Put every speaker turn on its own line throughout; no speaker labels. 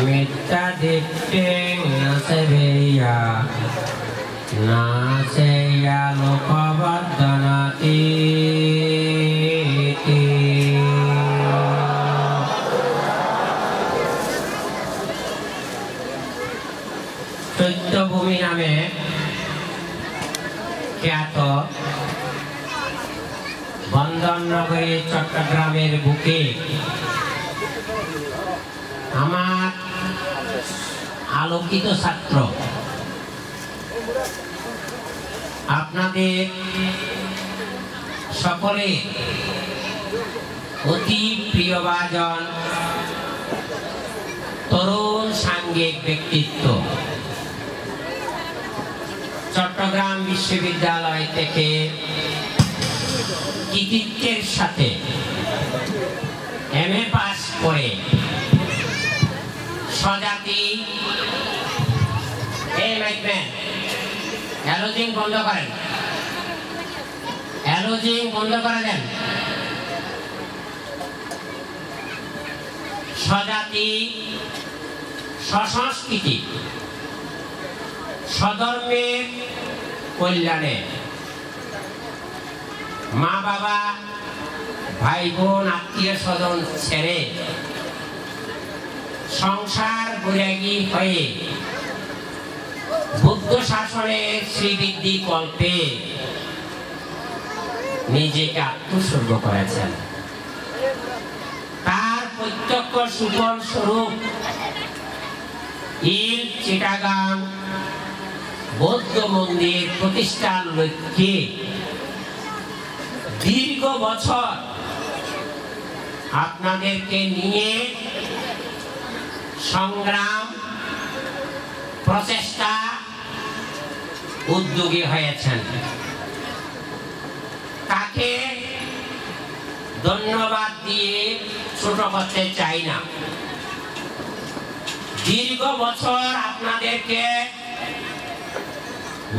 মিথ্যা দিপ্তিং নাসেবেয়া নাসেয়া লোকবর্ধনতি চৈত্যভূমি নামে খ্যাত বন্দরনগরী চট্টগ্রামের বুকে আমার আলোকিত ছাত্র আপনাদের সকলে অতি প্রিয়ভাজন তরুণ সাংঘিক ব্যক্তিত্ব চট্টগ্রাম বিশ্ববিদ্যালয় থেকে কৃতিত্বের সাথে এমএ পাস করে স্বজাতি অ্যালোজিং বন্ধ করেন, অ্যালোজিং বন্ধ করে দেন। স্বজাতি স্বসংস্কৃতি স্বধর্মের কল্যাণে মা বাবা ভাই বোন আত্মীয় স্বজন ছেড়ে সংসার বৈরাগী হয়ে বুদ্ধ শাসনের শ্রীবৃদ্ধি কল্পে নিজেকে আত্মোৎসর্গ করেছেন। তার প্রত্যক্ষ সুফল স্বরূপ চিটাগাং বৌদ্ধ মন্দির প্রতিষ্ঠার লক্ষ্যে দীর্ঘ বছর আপনাদেরকে নিয়ে সংগ্রাম প্রচেষ্টা উদ্যোগী হয়েছেন। তাকে ধন্যবাদ দিয়ে ছোট করতে চাই না। দীর্ঘ বছর আপনাদেরকে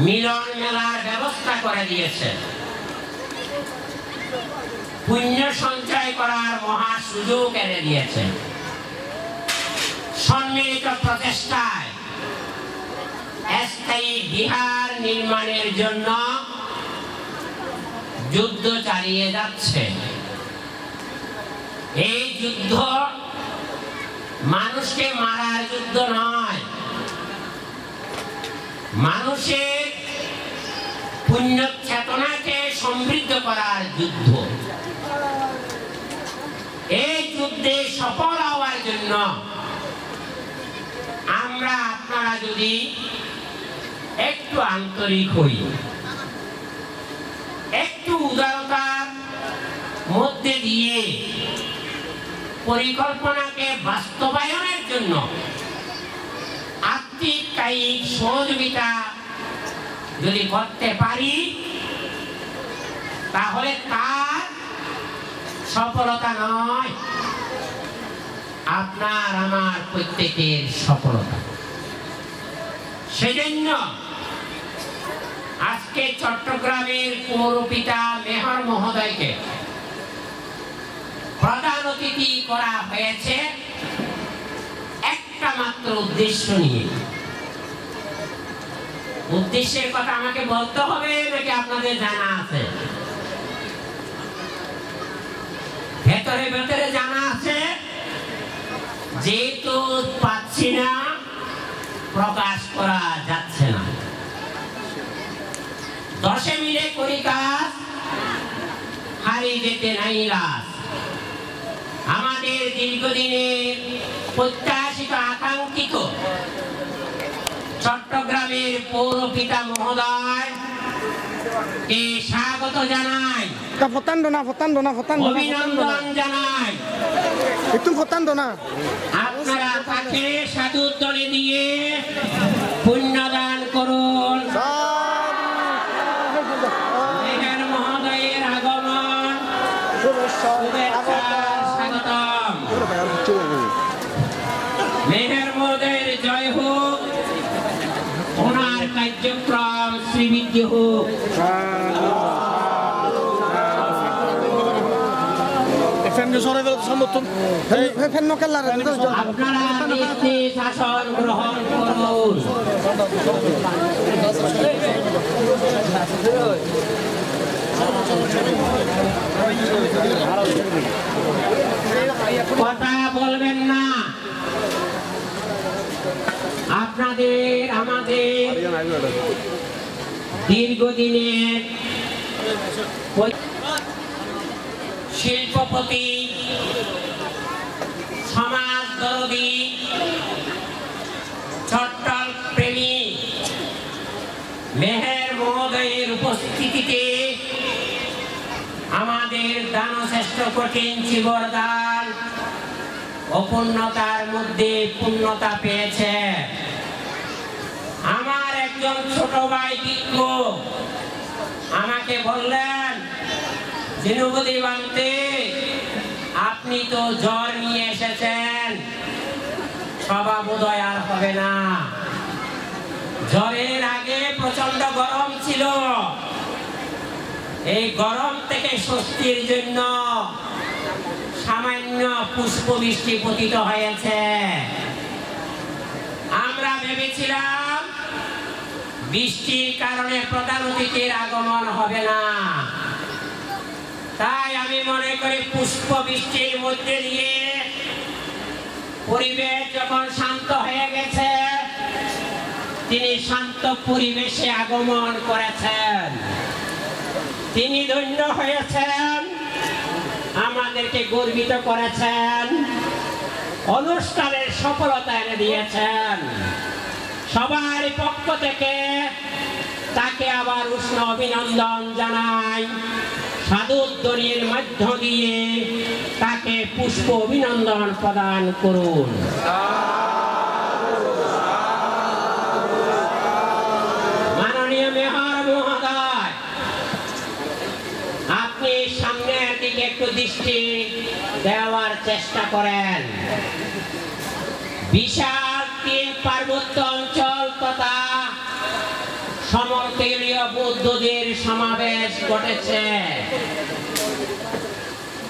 মিলন মেলার ব্যবস্থা করে দিয়েছে, পুণ্য সঞ্চয় করার মহা সুযোগ এনে দিয়েছে। সম্মিলিত প্রচেষ্টায় স্থায়ী বিহার নির্মাণের জন্য যুদ্ধ চালিয়ে যাচ্ছে। এই যুদ্ধ মানুষকে মারার যুদ্ধ নয়, মানুষের পুণ্য চেতনাকে সমৃদ্ধ করার যুদ্ধ। এই যুদ্ধে সফল হওয়ার জন্য আমরা আপনারা যদি একটু আন্তরিক হই, একটু উদারতার মধ্যে দিয়ে পরিকল্পনাকে বাস্তবায়নের জন্য আর্থিক কায়িক সহযোগিতা যদি করতে পারি, তাহলে তার সফলতা নয়, আপনার আমার প্রত্যেকের সফলতা। সেজন্য আজকে চট্টগ্রামের পৌরপিতা মেহর মহোদয়কে প্রধান অতিথি করা হয়েছে একটা মাত্র উদ্দেশ্য নিয়ে। উদ্দেশ্যের কথা আমাকে বলতে হবে নাকি আপনাদের জানা আছে? ভেতরে ভেতরে জানা আছে, যেহেতু পাচ্ছি না প্রকাশ করা যাচ্ছে না। 10 মিলে করি কাজ, হারিয়ে যেতে নাই লাশ। আমাদের দীর্ঘদিনের প্রত্যাশিত আকাঙ্ক্ষিত চট্টগ্রামের পৌরপিতা মহোদয় কে স্বাগত জানাই, অভিনন্দন জানাই। আপনারা তাকে সাধুত্তরে দিয়ে পুণ্যদান করুন। মেহর মহোদয়ের আগমন স্বাগতম। মেহর মহোদয়ের জয় হোক, ওনার কার্যক্রম শ্রীবৃদ্ধি হোক।
ফ্যানকে সরাই ফেলে সমর্থন ফ্যান নকেল্লার
আপনারা নীতি শাসন গ্রহণ করুন। কথা বলবেন না। আপনাদের আমাদের দীর্ঘদিনের শিল্পপতি, সমাজ দরদী, চট্টল প্রেমী মেহের মহোদয়ের উপস্থিতিতে আমাদের দানশ্রেষ্ঠ কঠিন চিবরদান অপূর্ণতার মধ্যে পূর্ণতা পেয়েছে। আমার একজন ছোট ভাই বিজ্ঞ আমাকে বললেন, জিনুবুদ্দি বান্তে আপনি তো জ্বর নিয়ে এসেছেন, সভা বোধহয় আর হবে না। জ্বরের আগে প্রচন্ড গরম ছিল, এই গরম থেকে স্বস্তির জন্য সামান্য পুষ্প বৃষ্টি পতিত হয়েছে। আমরা ভেবেছিলাম বৃষ্টির কারণে প্রধান অতিথির আগমন হবে না, তাই আমি মনে করি পুষ্প বৃষ্টির মধ্যে দিয়ে পরিবেশ যখন শান্ত হয়ে গেছে, তিনি শান্ত পরিবেশে আগমন করেছেন, তিনি ধন্য হয়েছেন, আমাদেরকে গর্বিত করেছেন, অনুষ্ঠানের সফলতা এনে দিয়েছেন। সবার পক্ষ থেকে তাকে আবার উষ্ণ অভিনন্দন জানাই, সাধুধ্বনির মধ্য দিয়ে তাকে পুষ্প অভিনন্দন প্রদান করুন। মাননীয় মেয়র মহোদয়, আপনি সামনের দিকে একটু দৃষ্টি দেওয়ার চেষ্টা করেন। বিশাল 3 পার্বত্য অঞ্চল তথা সমতলীয় বৌদ্ধদের সমাবেশ ঘটেছে,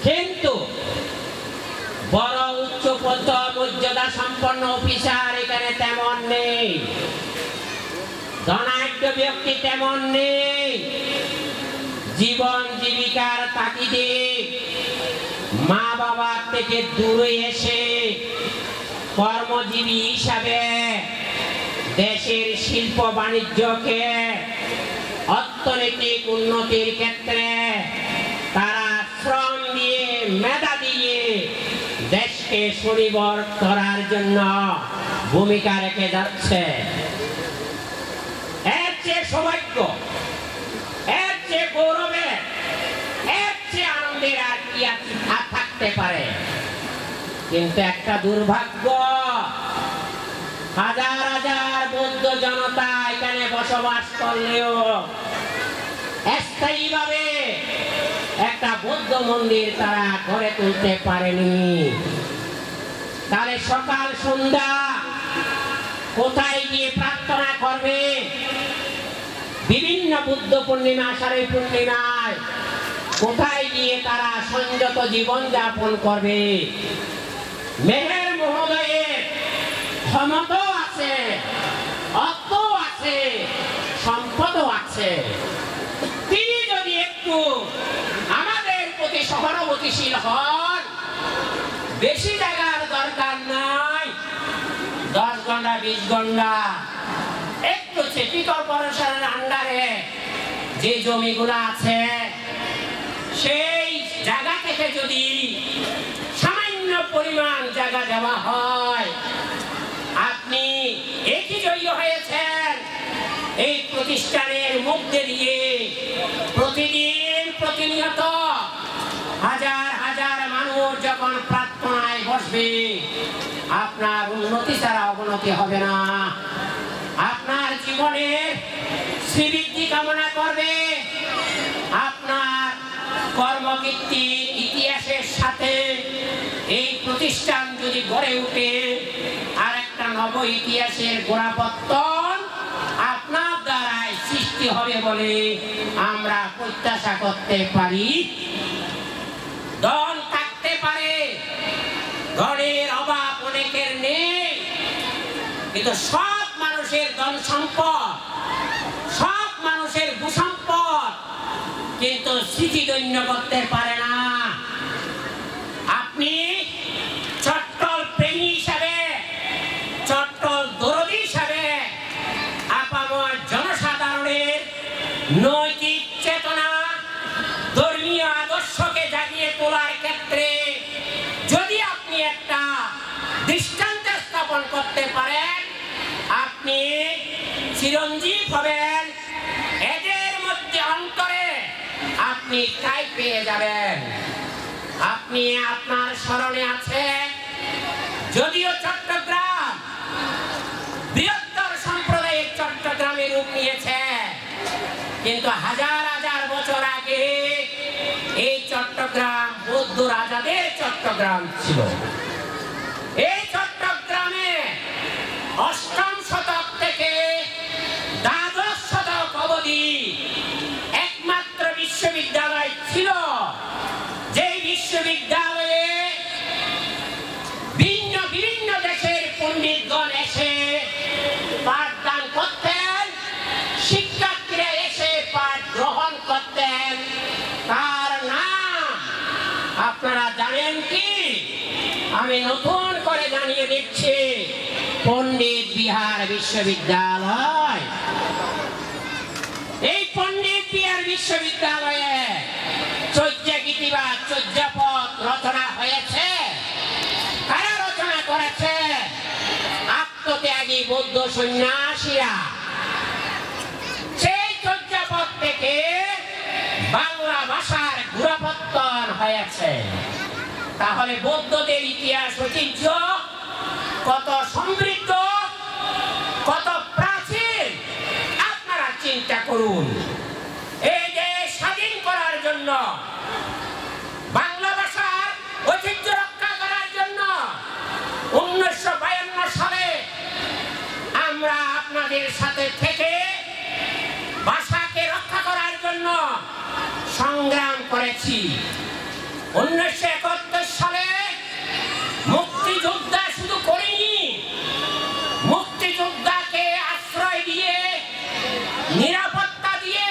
কিন্তু বড় উচ্চ পদ মর্যাদা সম্পন্ন অফিসার এখানে তেমন নেই, ধনাঢ্য ব্যক্তি তেমন নেই। জীবন জীবিকার তাগিদে মা বাবার থেকে দূরে এসে কর্মজীবী হিসাবে দেশের শিল্প বাণিজ্যকে অর্থনৈতিক উন্নতির ক্ষেত্রে তারা শ্রম দিয়ে মেধা দিয়ে দেশকে স্বনির্ভর করার জন্য ভূমিকা রেখে যাচ্ছে। এর চেয়ে সৌভাগ্য, এর চেয়ে গৌরবে, এর চেয়ে আনন্দের আর কি থাকতে পারে। কিন্তু একটা দুর্ভাগ্য, হাজার হাজার বৌদ্ধ জনতা এখানে বসবাস করলেও স্থায়ীভাবে একটা বৌদ্ধ মন্দির তারা গড়ে তুলতে পারেনি। তাহলে সকাল সন্ধ্যা কোথায় গিয়ে প্রার্থনা করবে? বিভিন্ন বুদ্ধ পূর্ণিমা, আষাঢ়ী পূর্ণিমায় কোথায় গিয়ে তারা সংযত জীবন যাপন করবে? মেহের মহোদয়ের ক্ষমতাও আছে, অর্থ আছে, সম্পদও আছে। তিনি যদি একটু আমাদের প্রতি সহানুভূতিশীল হন, বেশি জায়গার দরকার নাই, 10 ঘন্টা 20 ঘন্টা একটু সিটি কর্পোরেশনের আন্ডারে যে জমিগুলো আছে সেই জায়গা থেকে যদি সামান্য পরিমাণ জায়গা দেওয়া হয়, আপনি একই জয়ী হয়েছেন। এই প্রতিষ্ঠানের মধ্যে দিয়ে প্রতিদিন প্রতিনিয়ত হাজার হাজার মানুষ যখন প্রার্থনায় বসবে, আপনার উন্নতি ছাড়া অবনতি হবে না। আপনার জীবনের শ্রীবৃদ্ধি কামনা করবে। আপনার কর্মকীর্তির ইতিহাসের সাথে এই প্রতিষ্ঠান যদি গড়ে উঠে আর একটা নব ইতিহাসের গোড়াপত্তন আপনার দ্বারাই সৃষ্টি হবে বলে আমরা প্রত্যাশা করতে পারি। দল থাকতে পারে, ঘরের অভাব অনেকের নেই, কিন্তু সব মানুষের ধন সম্পদ, সব মানুষের ভূসম্পদ কিন্তু স্মৃতিধন্য করতে পারে না। আপনি চট্টল প্রেমী হিসাবে, চট্টল দরদী হিসাবে আপামর জনসাধারণের নৈতিক চেতনা, ধর্মীয় আদর্শকে জাগিয়ে তোলার ক্ষেত্রে যদি আপনি একটা দৃষ্টান্ত স্থাপন করতে পারেন, আপনি চিরঞ্জীব হবেন। এদের মধ্যে অন্তরে আপনি ঠাঁই পেয়ে যাবেন। আপনি আপনার স্মরণে আছে, যদিও চট্টগ্রাম বৃহত্তর সম্প্রদায়ের চট্টগ্রামে রূপ নিয়েছে, কিন্তু হাজার হাজার বছর আগে এই চট্টগ্রাম বৌদ্ধ রাজাদের চট্টগ্রাম ছিল। এই চট্টগ্রামে অষ্টম শতক থেকে দ্বাদশ শতক অবধি একমাত্র বিশ্ববিদ্যালয় ছিল, যে বিশ্ববিদ্যালয়ে বিভিন্ন দেশের পণ্ডিতগণ এসে পাঠদান করতেন, শিক্ষার্থীরা এসে পাঠ গ্রহণ করতেন। তার নাম আপনারা জানেন কি? আমি নতুন করে জানিয়ে দিচ্ছি, পণ্ডিত বিহার বিশ্ববিদ্যালয়। এই পণ্ডিত বিহার বিশ্ববিদ্যালয়ে চর্যাগীতি বা চর্যাপদ রচনা হয়েছে। কারা রচনা করেছে? আত্মত্যাগী বৌদ্ধ সন্ন্যাসীরা। সেই চর্যাপদ থেকে বাংলা ভাষার গোড়াপত্তন হয়েছে। তাহলে বৌদ্ধদের ইতিহাস ঐতিহ্য কত সমৃদ্ধ, কত প্রাচীন আপনারা চিন্তা করুন। এই দেশ স্বাধীন করার জন্য, বাংলা ভাষার ঐতিহ্য রক্ষা করার জন্য 1952 সালে আমরা আপনাদের সাথে থেকে ভাষাকে রক্ষা করার জন্য সংগ্রাম করেছি। 1971 সালে মুক্তিযোদ্ধা শুধু করিনি, মুক্তিযোদ্ধাকে আশ্রয় দিয়ে, নিরাপত্তা দিয়ে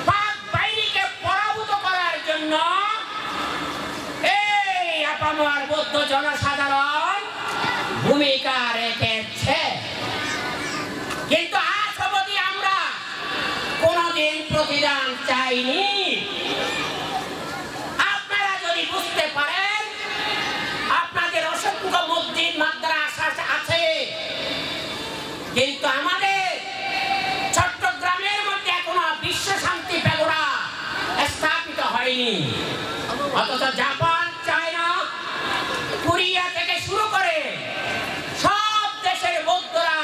পাক বাহিনীকে পরাভূত করার জন্য এই আপামর বৌদ্ধ জনসাধারণ ভূমিকা রেখেছে। কিন্তু আজ অবধি আমরা কোনদিন প্রতিদান চাইনি। আপনারা যদি বুঝতে পারেন, আপনাদের অসংখ্য মসজিদ মাদ্রাসা আছে, কিন্তু আমাদের চট্টগ্রামের মধ্যে এখনো বিশ্ব শান্তি প্যাগোডা স্থাপিত হয়নি। অথচ জাপান, চায়না, কোরিয়া থেকে শুরু করে সব দেশের বৌদ্ধরা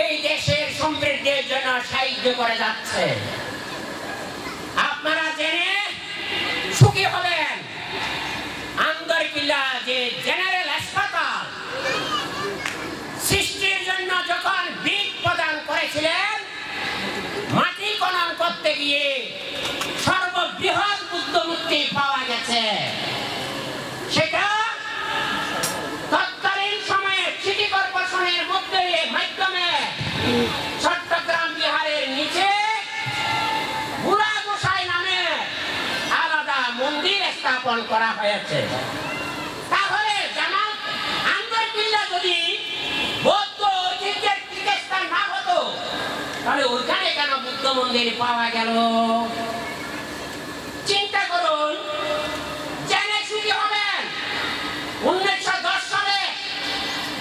এই দেশের সমৃদ্ধির জন্য সাহায্য করে যাচ্ছে। আপনারা জেনে সুখী হবেন, আন্দরকিল্লা যে জেনারেল হাসপাতাল সৃষ্টির জন্য যখন বিল প্রদান করেছিলেন, মাটি খনন করতে গিয়ে সর্ববৃহৎ বুদ্ধ মূর্তি পাওয়া গেছে। সেটা তৎকালীন সময়ে সিটি কর্পোরেশনের মাধ্যমে চট্টগ্রাম বিহারের নিচে বুড়া গোসাই নামে আলাদা মন্দির স্থাপন করা হয়েছে। তাহলে জানান, আন্দরকিল্লা যদি বৌদ্ধ ঐতিহ্যের তীর্থস্থান না হতো, তাহলে ওইখানে কেন বুদ্ধ মন্দির পাওয়া গেল? চিন্তা করুন, জেনে সুখী হবেন। 1910 সালে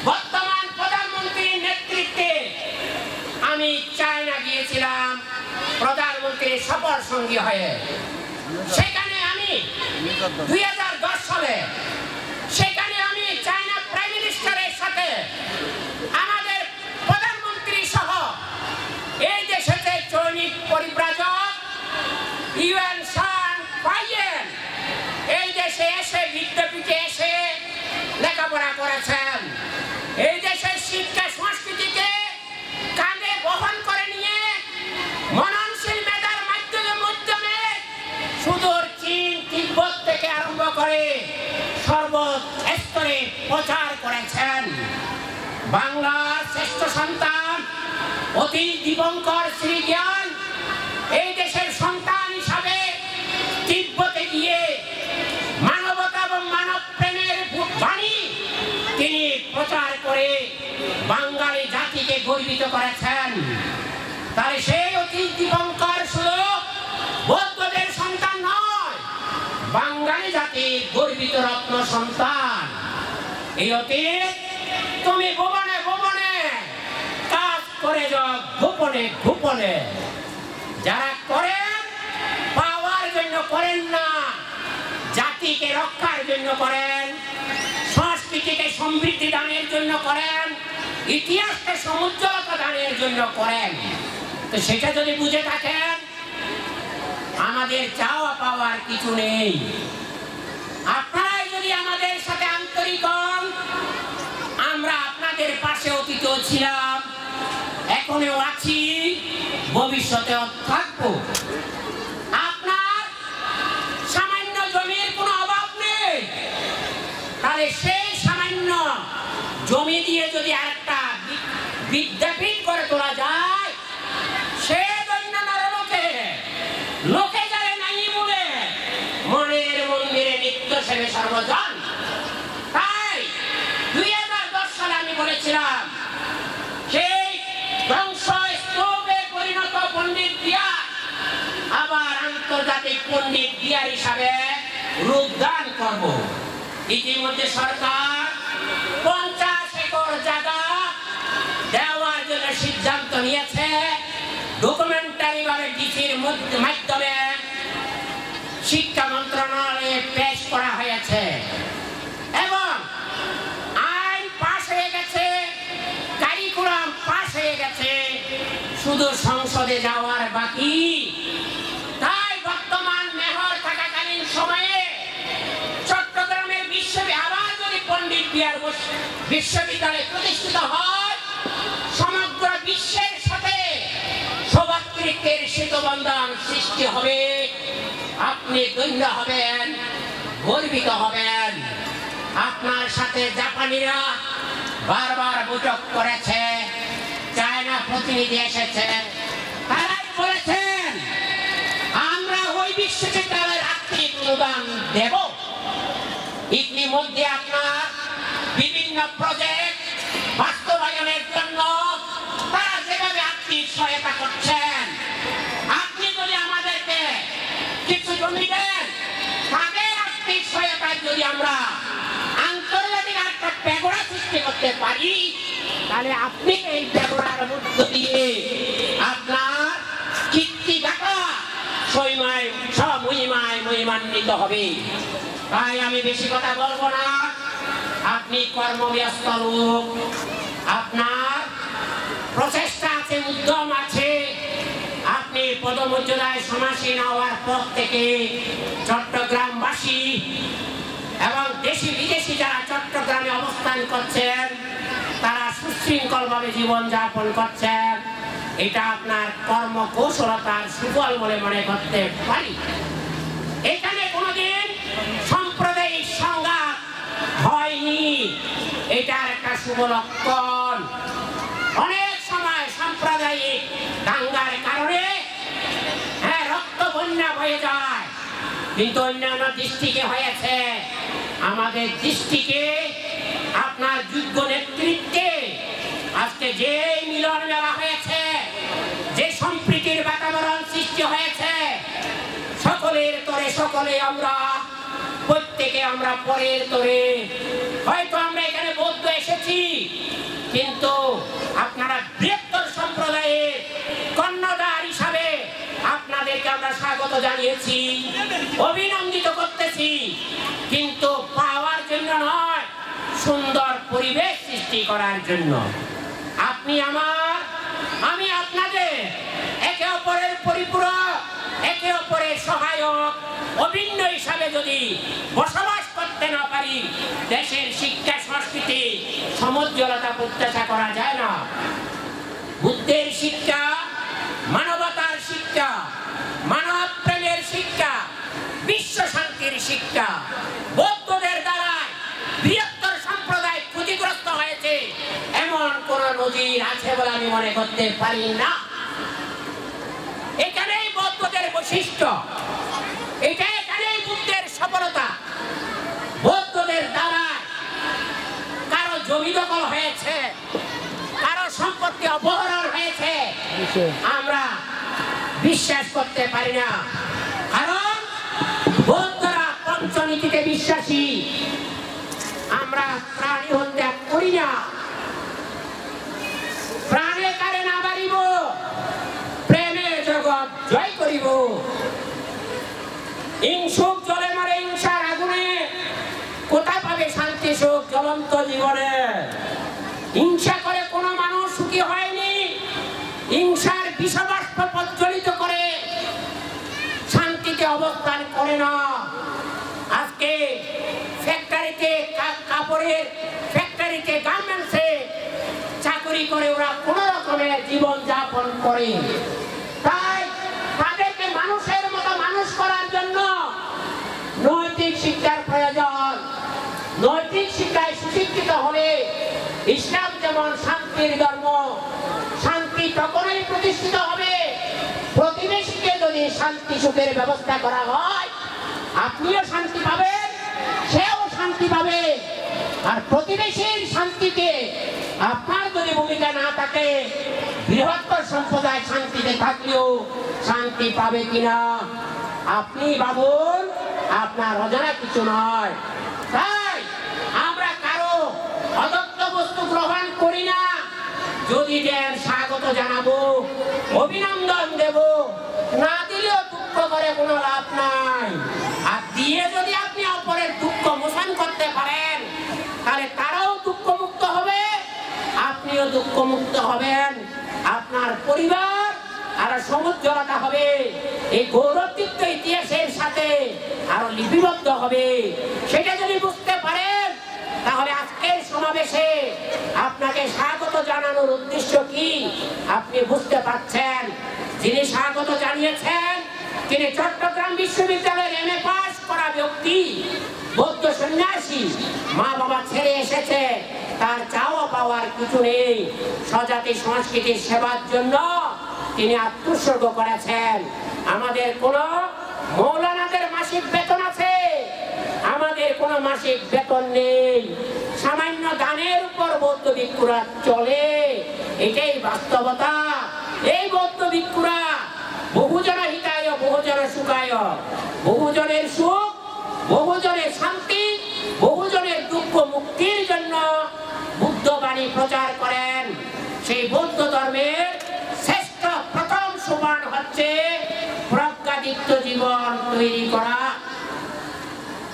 বর্তমান প্রধানমন্ত্রীর নেতৃত্বে আমি চায়না গিয়েছিলাম প্রধানমন্ত্রীর সফর সঙ্গী হয়ে। সেখানে আমি 2010 সালে সেখানে আমি চায়না প্রাইম মিনিস্টারের সাথে আমাদের প্রধানমন্ত্রী সহ এই দেশের চৈনিক পরিব্রাজক ইউএন সান পাইয়েন এই দেশে এসে বিদ্যাপীঠে এসে লেখাপড়া করেছেন। এই দেশের শিক্ষা সংস্কৃতিকে কাঁধে বহন করে নিয়ে মননশীল মেধার মাধ্যমে সুদূর চীন, তিব্বত থেকে আরম্ভ করে সর্ব বাংলার শ্রেষ্ঠ সন্তান অতি দীপঙ্কর শ্রীজ্ঞান এই দেশের সন্তান হিসাবে তিব্বতে গিয়ে মানবতা এবং মানব প্রেমের বাণী তিনি প্রচার করে বাঙালি জাতিকে গর্বিত করেছেন। তাই সেই অতি দীপঙ্কর শুধু বৌদ্ধদের সন্তান নয়, বাঙালি জাতির গর্বিত রত্ন সন্তান। এই অতীত তুমি ভুবনে ভুবনে কাজ করে যাও গোপনে গোপনে। যারা করেন পাওয়ার জন্য করেন না, জাতিকে রক্ষার জন্য করেন, সংস্কৃতিকে সমৃদ্ধি দানের জন্য করেন, ইতিহাসকে সমুজ্জ্বলতা দানের জন্য করেন। তো সেটা যদি বুঝে থাকেন আমাদের চাওয়া পাওয়ার কিছু নেই। আপনারাই যদি আমাদের সাথে আন্তরিক হন, আমরা আপনাদের পাশে অতীতও ছিলাম, এখনো আছি, ভবিষ্যতেও থাকবো। আপনার সামান্য জমির কোনো অভাব নেই, তাহলে সেই সামান্য জমি দিয়ে যদি আরেকটা বিদ্যাপীঠ করে তোলা যায়, সে জন্য নরলোকে লোকে যারে নাই বলে মনের মন্দিরে নিত্য সেবে সর্বজন। তাই 2010 সালে আমি বলেছিলাম সেই ধ্বংসস্তূপে পরিণত পণ্ডিত বিহার আবার আন্তর্জাতিক পণ্ডিত বিহার হিসাবে রূপদান করব। ইতিমধ্যে সরকার 50 একর জায়গা দেওয়ার জন্য সিদ্ধান্ত নিয়েছে। ডকুমেন্টারি ভাবে ডিসির মাধ্যমে শিক্ষা মন্ত্রণালয়ে পেশ করা হয়েছে এবং আইন পাশ হয়ে গেছে, কারিকুলাম পাশ হয়ে গেছে, শুধু সংসদে যাওয়ার বাকি। তাই বর্তমান মেয়র থাকাকালীন সময়ে চট্টগ্রামের আবার যদি পণ্ডিত বিহার বিশ্ববিদ্যালয় প্রতিষ্ঠিত হয়, সমগ্র বিশ্বের সাথে সৌভাতৃত্বের সেতুবন্ধন সৃষ্টি হবে। আপনি ধন্য হবেন, গর্বিত হবেন। আপনার সাথে জাপানিরা বারবার বৈঠক করেছে, চায়না প্রতিনিধি এসেছে, তারাই বলেছেন আমরা ওই বিশ্ববিদ্যালয়ের আর্থিক অনুদান দেব। ইতিমধ্যে আপনার বিভিন্ন প্রজেক্ট বাস্তবায়নের জন্য তারা যেভাবে আর্থিক সহায়তা করছেন, আপনি যদি আমাদেরকে কিছু জমি দেন, তাদের আর্থিক সহায়তায় যদি আমরা আন্তর্জাতিক একটা পেগোড়া সৃষ্টি করতে পারি, তাহলে আপনি এই পেগোড়ার মধ্য দিয়ে আপনার কীর্তি গাথা মহিমান্বিত হবে। তাই আমি বেশি কথা বলবো না, আপনি কর্মব্যস্ত লোক, আপনার প্রচেষ্টা আছে, উদ্যম আছে। আপনি পদমর্যাদায় সমাসীন হওয়ার পর থেকে চট্টগ্রামবাসী এবং দেশি বিদেশি যারা চট্টগ্রামে অবস্থান করছেন তারা সুশৃঙ্খল ভাবে জীবন যাপন করছেন। এটা আপনার কর্মকৌশলতার সুফল বলে মনে করতে পারি। এখানে কোনোদিন সাম্প্রদায়িক সংঘাত হয়নি, এটার একটা শুভ লক্ষণ। অনেক সময় সাম্প্রদায়িক দাঙ্গার কারণে রক্ত বন্যা হয়ে যায়, কিন্তু অন্যান্য দৃষ্টিকে হয়েছে। আমাদের দৃষ্টিকে আপনার যোগ্য নেতৃত্বে আজকে যে মিলন মেলা হয়েছে, যে সম্প্রীতির বাতাবরণ সৃষ্টি হয়েছে, সকলের তরে সকলে আমরা, প্রত্যেকে আমরা পরের তরে। হয়তো আমরা এখানে বৌদ্ধ এসেছি, কিন্তু আপনারা বৃহত্তর সম্প্রদায়ের কর্ণধার হিসাবে আপনাদেরকে আমরা স্বাগত জানিয়েছি, অভিনন্দিত করতেছি, কিন্তু পাওয়ার জন্য নয়, সুন্দর পরিবেশ সৃষ্টি করার জন্য। আপনি আমার, আমি আপনাদের একে অপরের পরিপূরক, একে অপরের সহায়ক, অভিন্ন হিসাবে যদি বসবাস করতে না পারি, দেশের শিক্ষা সংস্কৃতি সমুজ্জ্বলতা প্রত্যাশা করা যায় না। বুদ্ধের শিক্ষা, মানবতার শিক্ষা, মানব প্রেমের শিক্ষা, বিশ্ব শান্তির শিক্ষা, বৌদ্ধদের দ্বারা বৃহত্তর সম্প্রদায় ক্ষতিগ্রস্ত হয়েছে এমন নজির আছে বলে আমি মনে করতে পারি না। এখানেই বৌদ্ধদের বৈশিষ্ট্য, এখানেই বুদ্ধের সফলতা। বৌদ্ধদের দ্বারা কারো জমি দখল হয়েছে, কারো সম্পত্তি অপহরণ হয়েছে আমরা বিশ্বাস করতে পারি না। কারণ বৌদ্ধরা পঞ্চনীতিতে বিশ্বাসী। আমরা প্রাণী হত্যা করি না, প্রাণে কারে না বাড়িব, প্রেমের জগৎ জয় করিব। হিংসুক জলে মরে হিংসার আগুনে, কোথায় পাবে শান্তি সুখ জ্বলন্ত জীবনে? হিংসা করে কোনো মানুষ সুখী হয়নি। হিংসার বিষবাষ্প প্রজ্বলিত করে শান্তিতে অবস্থান করে না। আজকে ফ্যাক্টরিতে, কাপড়ের ফ্যাক্টরিতে, গার্মেন্টসে চাকরি করে ওরা কোনো রকমের জীবন যাপন করে। তাই তাদেরকে মানুষের মতো মানুষ করার জন্য নৈতিক শিক্ষার প্রয়োজন। নৈতিক শিক্ষায় সুশিক্ষিত হলে ইসলাম যেমন শান্তির ধর্ম, শান্তি তখনই প্রতিষ্ঠিত হবে প্রতিবেশীকে যদি শান্তি সুখের ব্যবস্থা করা হয়। আপনিও শান্তি পাবেন, সেও শান্তি পাবে। আর প্রতিবেশীর শান্তিতে আপনার যদি ভূমিকা না থাকে, বৃহত্তর সম্প্রদায় শান্তিতে থাকলেও শান্তি পাবে কিনা আপনি ভাবুন। আপনার অজানা কিছু নয়। তাই আমরা কারো অদত্ত বস্তু গ্রহণ করি না। যদি দেন স্বাগত জানাবো, অভিনন্দন দেব, না দিলেও দুঃখ করে কোনো লাভ নাই। আর দিয়ে যদি আপনি অপরের দুঃখ মোচন করতে পারেন, তাহলে তারাও দুঃখমুক্ত হবে, আপনিও দুঃখমুক্ত হবেন, আপনার পরিবার আরো সমুজ্জ্বলতা হবে, এই গৌরবদীপ্ত ইতিহাসের সাথে আরো লিপিবদ্ধ হবে। সেটা যদি বুঝতে পারেন, তাহলে আজকের সমাবেশে আপনাকে স্বাগত জানানোর উদ্দেশ্য কি আপনি বুঝতে পারছেন। যিনি স্বাগত জানিয়েছেন তিনি চট্টগ্রাম বিশ্ববিদ্যালয়ের MA পাস করা ব্যক্তি, বৌদ্ধ সন্ন্যাসী, মা বাবা ছেড়ে এসেছে, তার চাওয়া পাওয়ার কিছু নেই। স্বজাতি সংস্কৃতির সেবার জন্য তিনি আত্মোৎসর্গ করেছেন। আমাদের কোন মৌলানাদের মাসিক বেতন আছে? আমাদের কোনো মাসিক বেতন নেই। সামান্য দানের উপর বৌদ্ধ ভিক্ষুরা চলে, এটাই বাস্তবতা। এই বৌদ্ধ ভিক্ষুরা বহুজন হিতায়, বহুজন সুখায়, বহুজনের সুখ, বহুজনের শান্তি, বহুজনের দুঃখ মুক্তির জন্য বুদ্ধ বাণী প্রচার করেন। সেই বৌদ্ধ ধর্মের শ্রেষ্ঠ প্রথম সোপান হচ্ছে প্রজ্ঞাদীপ্ত জীবন তৈরি করা।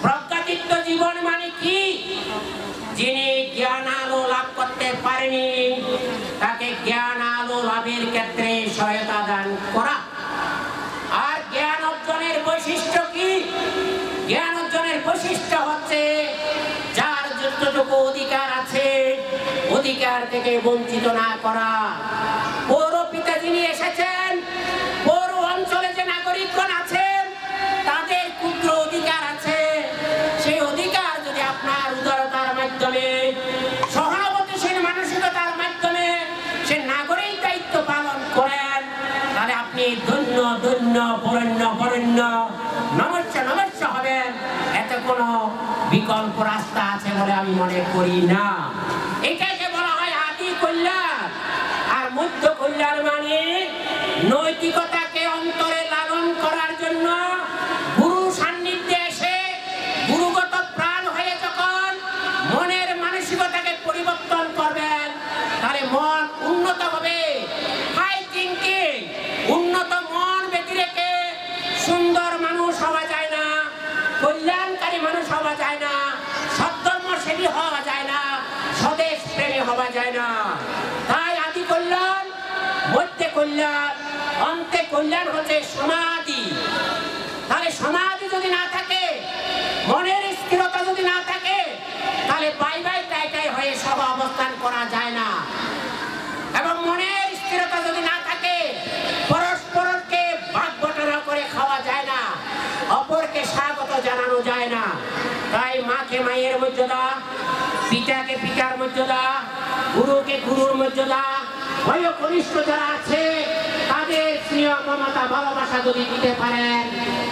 প্রজ্ঞাদীপ্ত জীবন মানে কি? যিনি জ্ঞান আলো লাভ করতে পারেনি, তাকে জ্ঞান আলো লাভের ক্ষেত্রে সহায়তা দান করা। আর জ্ঞান অর্জনের বৈশিষ্ট্য কি? জ্ঞান অর্জনের বৈশিষ্ট্য হচ্ছে যার যতটুকু অধিকার আছে, অধিকার থেকে বঞ্চিত না করা। পৌরপিতা যিনি এসেছেন, পৌর অঞ্চলে যে নাগরিকগণ আছেন, তাদের ক্ষুদ্র অধিকার আছে। সেই অধিকার যদি আপনার উদারতার মাধ্যমে, সহানুভূতিশীল মানসিকতার মাধ্যমে সে নাগরিক দায়িত্ব পালন করেন, তাহলে আপনি ধন্য ধন্য, বরেণ্য বরেণ্য, নমস্য নমস্য হবেন। এতে কোনো বিকল্প রাস্তা আছে বলে আমি মনে করি না। এটাকে বলা হয় আদি কল্যাণ। আর মধ্য কল্যাণ মানে নৈতিকতাকে অন্তরে লালন করার জন্য গুরু সান্নিধ্যে এসে গুরুগত প্রাণ হয়ে যখন মনের মানসিকতাকে পরিবর্তন করবেন, তাহলে মন উন্নত হবে। হাই থিংকিং, উন্নত মন ব্যতি রেখে সুন্দর মানুষ হওয়া যায় না, কল্যাণকারী মানুষ হওয়া যায় না, সদ্ধর্মসেবী হওয়া যায় না, স্বদেশ প্রেমী হওয়া যায় না। তাই আদি কল্যাণ, মধ্যে কল্যাণ, অন্তে কল্যাণ হচ্ছে সমাধি। তাহলে সমাধি যদি না থাকে, মনের স্থিরতা যদি না থাকে, তাহলে বাই বাই টাই টাই হয়ে সব অবস্থান করা যায় না। এবং মনের স্থিরতা যদি না থাকে, পরস্পরকে ভাগ বটনা করে খাওয়া যায় না, অপরকে স্বাগত জানানো যায় না। তাই মাকে মায়ের মর্যাদা, পিতাকে পিতার মর্যাদা, গুরুকে গুরুর মর্যাদা, বয়োকনিষ্ঠ যারা আছে তাদের স্নেহ মমতা ভালোবাসা যদি দিতে পারেন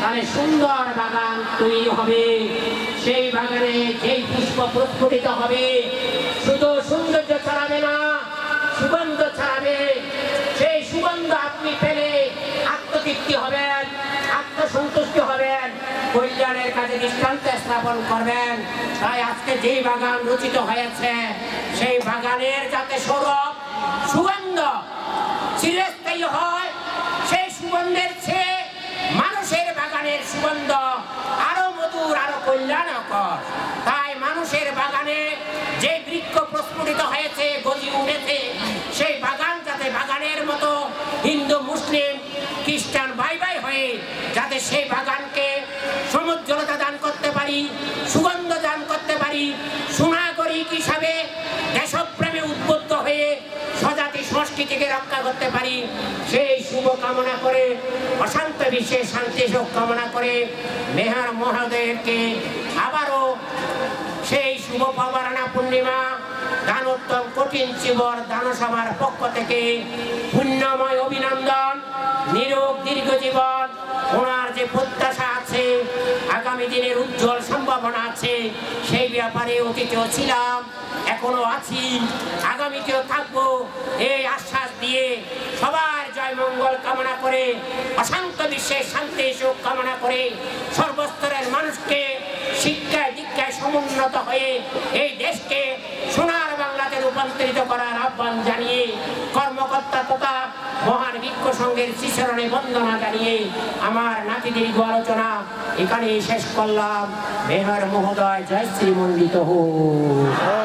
তাহলে সুন্দর বাগান তৈরি হবে। সেই বাগানে যেই পুষ্প প্রস্ফুটিত হবে শুধু সৌন্দর্য ছড়াবে না, সুগন্ধ ছড়াবে। সেই সুগন্ধ আপনি পেলে আত্মতৃপ্তি হবেন, আত্মসন্তুষ্টি হবেন, কল্যাণের কাজে দৃষ্টান্ত স্থাপন করবেন। তাই আজকে যেই বাগান রচিত হয়েছে সেই বাগানের যাতে সৌরভ সুগন্ধ চিরস্থায়ী হয়, সেই সুগন্ধের চেয়ে মানুষের বাগানের সুগন্ধ আরো মধুর, আরো কল্যাণকর। তাই মানুষের বাগানে যে বৃক্ষ প্রস্ফুটিত হয়েছে, গজি উঠেছে, সেই বাগান যাতে বাগানের মতো হিন্দু মুসলিম খ্রিস্টান ভাই ভাই হয়ে যাতে সেই বাগানকে সমুজ্জ্বলতা দান করতে পারি, সুগন্ধ দান করতে পারি, সুনাগরিক হিসাবে দেশপ্রেমে উদ্বুদ্ধ হয়ে স্বজাতি সংস্কৃতিকে রক্ষা করতে পারি, সেই শুভ কামনা করে, অশান্ত বিশ্বে শান্তি সুখ কামনা করে মেহর মহোদয়কে আবারও সেই শুভ পাবনা পূর্ণিমা দানোত্তম কঠিন চিবর দানসভার পক্ষ থেকে পুণ্যময় অভিনন্দন, নিরোগ দীর্ঘ জীবন, ওনার যে প্রত্যাশা আছে, আগামী দিনের উজ্জ্বল সম্ভাবনা আছে, সেই ব্যাপারে অতীতেও ছিলাম, এখনো আছি, আগামীতেও থাকবো, এই আশ্বাস দিয়ে সবার জয় মঙ্গল কামনা করে, অশান্ত বিশ্বের শান্তি সুখ কামনা করে, সর্বস্তরের মানুষকে শিক্ষায় দীক্ষায় সমুন্নত হয়ে এই দেশকে সোনার বাংলাতে রূপান্তরিত করার আহ্বান জানিয়ে, কর্মকর্তা তথা মহান বৃক্ষ সংঘের শ্রীচরণে বন্দনা জানিয়ে আমার নাতি দীর্ঘ আলোচনা এখানে শেষ করলাম। মেহর মহোদয় জয় শ্রী মণ্ডিত হোক।